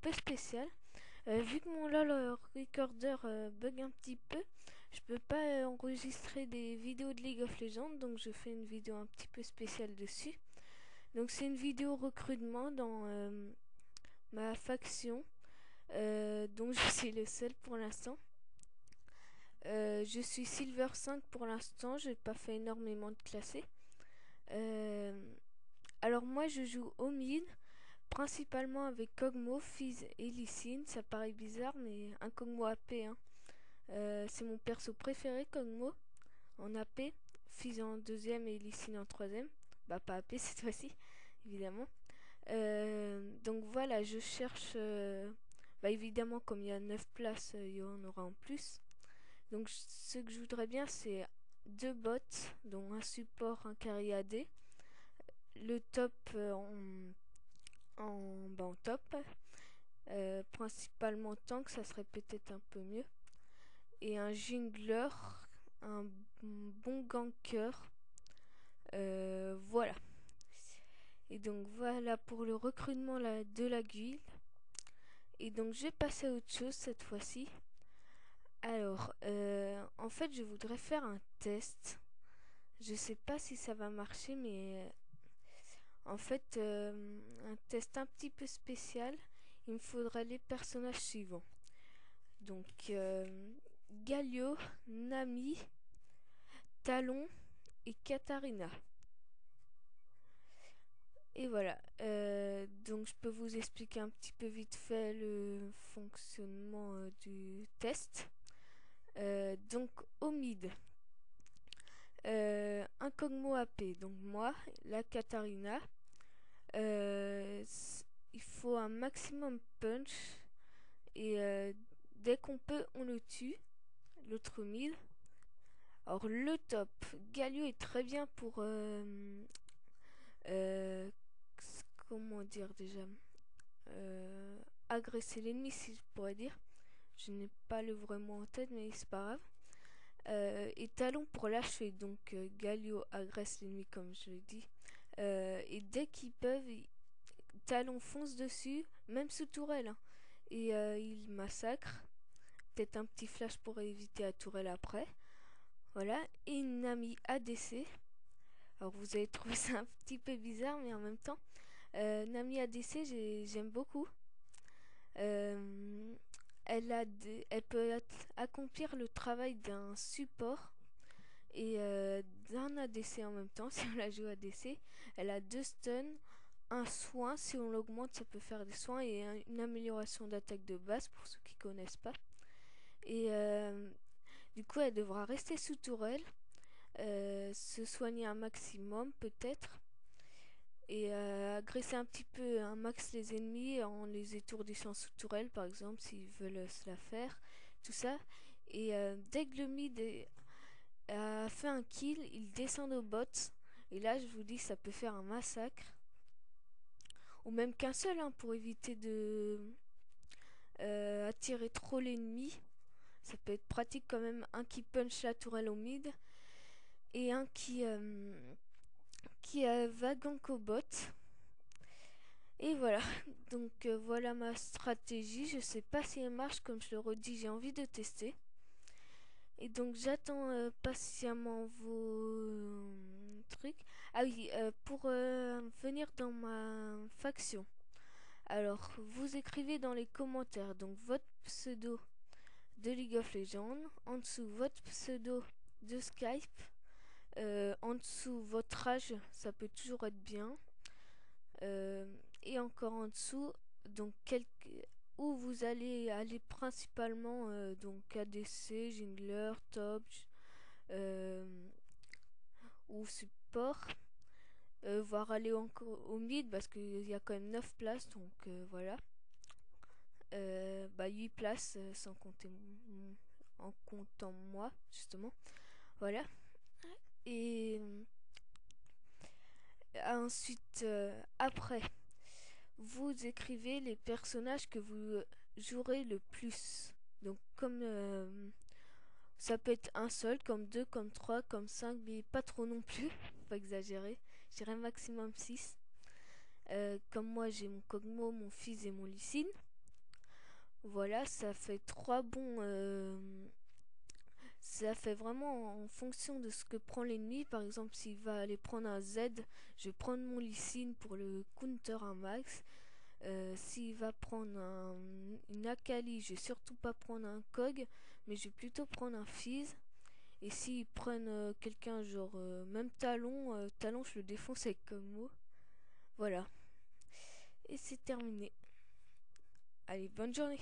peu spécial. Vu que mon LOL Recorder bug un petit peu, je peux pas enregistrer des vidéos de League of Legends, donc je fais une vidéo un petit peu spéciale dessus. Donc c'est une vidéo recrutement dans ma faction, dont je suis le seul pour l'instant. Je suis Silver 5 pour l'instant, j'ai pas fait énormément de classés. Alors moi je joue au mid, principalement avec Kog'Maw, Fizz et Lee Sin. Ça paraît bizarre mais un Kog'Maw AP, hein. C'est mon perso préféré, Kog'Maw en AP, Fizz en deuxième et Lee Sin en troisième. Bah pas AP cette fois-ci, évidemment. Donc voilà, je cherche... bah évidemment comme il y a 9 places, il y en aura en plus. Donc ce que je voudrais bien c'est 2 bots, dont un support, un carry AD. Le top en top. Principalement tank, ça serait peut-être un peu mieux. Et un jungler, un bon ganker. Voilà. Et donc voilà pour le recrutement de la guilde. Et donc je vais passer à autre chose cette fois-ci. Alors, en fait, je voudrais faire un test. Je sais pas si ça va marcher, mais en fait, un test un petit peu spécial. Il me faudrait les personnages suivants. Donc, Galio, Nami, Talon et Katarina. Et voilà. Donc, je peux vous expliquer un petit peu vite fait le fonctionnement du test. Donc, au mid, un Kog'Maw AP, donc moi, la Katarina. Il faut un maximum punch et dès qu'on peut, on le tue. L'autre mid. Alors le top, Galio est très bien pour euh, comment dire déjà, agresser l'ennemi, si je pourrais dire. Je n'ai pas le vrai mot en tête, mais c'est pas grave. Et Talon pour l'achever. Donc Galio agresse l'ennemi comme je l'ai dit. Et dès qu'ils peuvent, Talon fonce dessus, même sous tourelle, hein. Et il massacre. Peut-être un petit flash pour éviter la tourelle après. Voilà. Et Nami ADC. Alors vous allez trouver ça un petit peu bizarre, mais en même temps, Nami ADC, j'aime beaucoup. Elle peut accomplir le travail d'un support et d'un ADC en même temps. Si on la joue ADC, elle a 2 stuns, un soin, si on l'augmente ça peut faire des soins, et une amélioration d'attaque de base pour ceux qui connaissent pas. Et du coup elle devra rester sous tourelle, se soigner un maximum peut-être, et agresser un petit peu un max les ennemis en les étourdissant sous tourelle par exemple s'ils veulent se la faire, tout ça. Et dès que le mid a fait un kill, il descend au bot, et là je vous dis ça peut faire un massacre, ou même qu'un seul, hein, pour éviter de attirer trop l'ennemi. Ça peut être pratique quand même, un qui punch la tourelle au mid et un qui va gank au bot. Et voilà, donc voilà ma stratégie. Je sais pas si elle marche, comme je le redis, j'ai envie de tester. Et donc j'attends patiemment vos trucs. Ah oui, pour venir dans ma faction. Alors, vous écrivez dans les commentaires donc votre pseudo de League of Legends, en dessous votre pseudo de Skype, en dessous votre âge, ça peut toujours être bien, et encore en dessous, donc où vous allez aller principalement, donc ADC, jungler, top ou support, voire aller encore au mid parce qu'il y a quand même 9 places, donc voilà. Bah 8 places sans compter en comptant moi justement, voilà. Et ensuite après vous écrivez les personnages que vous jouerez le plus, donc comme ça peut être un seul, comme 2, comme 3, comme 5, mais pas trop non plus, faut pas exagérer, j'irai maximum 6. Comme moi j'ai mon Kog'Maw, mon Fizz et mon Lee Sin. Voilà, ça fait 3 bons. Ça fait vraiment en fonction de ce que prend l'ennemi. Par exemple, s'il va aller prendre un Z, je vais prendre mon Lee Sin pour le counter un max. S'il va prendre une Akali, je vais surtout pas prendre un Kog, mais je vais plutôt prendre un Fizz. Et s'ils prennent quelqu'un genre même Talon, Talon je le défonce avec Combo. Voilà. Et c'est terminé. Allez, bonne journée.